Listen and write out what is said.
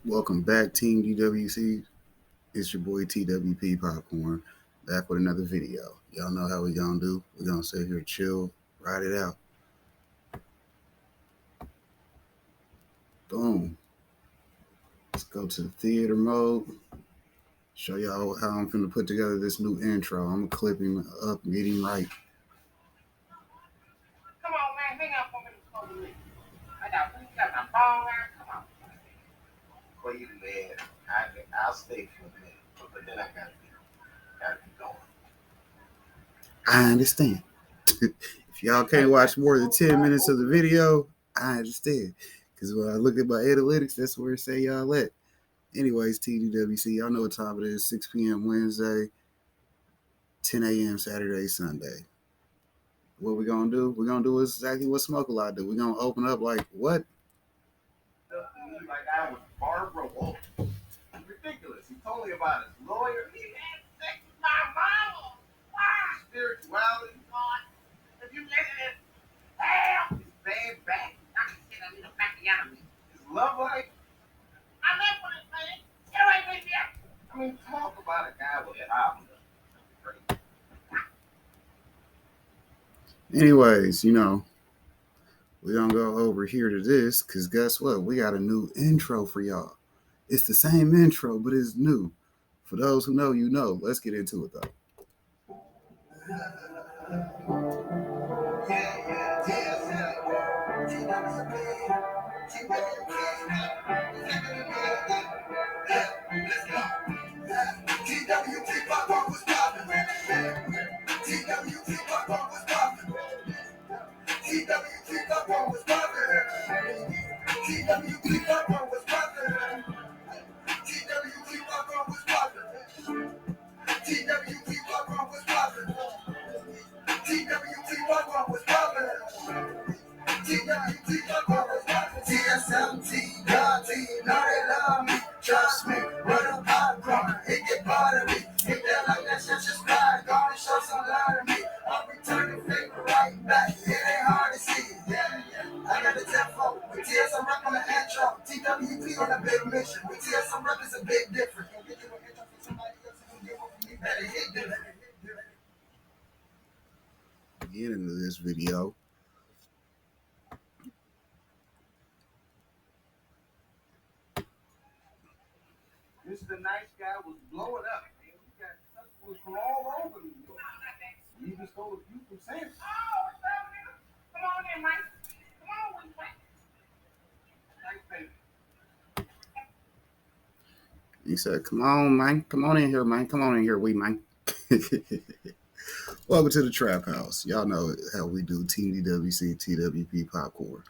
Welcome back, Team DWC. It's your boy TWP Popcorn, back with another video. Y'all know how we gonna do. We're gonna sit here, chill, ride it out. Boom. Let's go to the theater mode. Show y'all how I'm finna put together this new intro. I'm gonna clip him up, get him right. Come on, man, hang out for me to smoke with me. You got my phone out. Come on. Wait a minute. I'll stay for a minute, but then I gotta be going. I understand. If y'all can't watch more than 10 minutes of the video, I understand. Because when I look at my analytics, that's where it say y'all at. Anyways, TDWC, y'all know what time it is. 6 p.m. Wednesday, 10 a.m. Saturday, Sunday. What we gonna do? We're gonna do exactly what Smoke a Lot do. We're gonna open up like what? Like I was Barbara Wolf. It's ridiculous. He told me about his lawyer. He had sex with my mama. Wow. Spirituality. God. If you listen to this, hell, his bad back. I can sit on the back of me. His love life. I love what it's saying. Get away with you. I mean, talk about a guy with an album. Anyways, we're gonna go over here to this because guess what? We got a new intro for y'all. It's the same intro, but it's new. For those who know, you know. Let's get into it though. TSMT, God, now they love me. Trust me, run a popcorn, it get part of me. Hit that like that shit, subscribe, gonna show some love to me. I'll return the favor right back, it ain't hard to see. Yeah. I got the tempo, with TSM rap on the intro. TWP on a big mission, with TSM rap is a big difference. Get into this video. This is the nice guy was blowing up. Man. We got customers from all over New York. You even stole a few from San. Oh, what's up, nigga? Come on in, Mike. Come on, Mike. Nice baby. He said, "Come on, man. Come on in here, man. Come on in here, we man." Welcome to the Trap House. Y'all know how we do. TDWC, TWP Popcorn.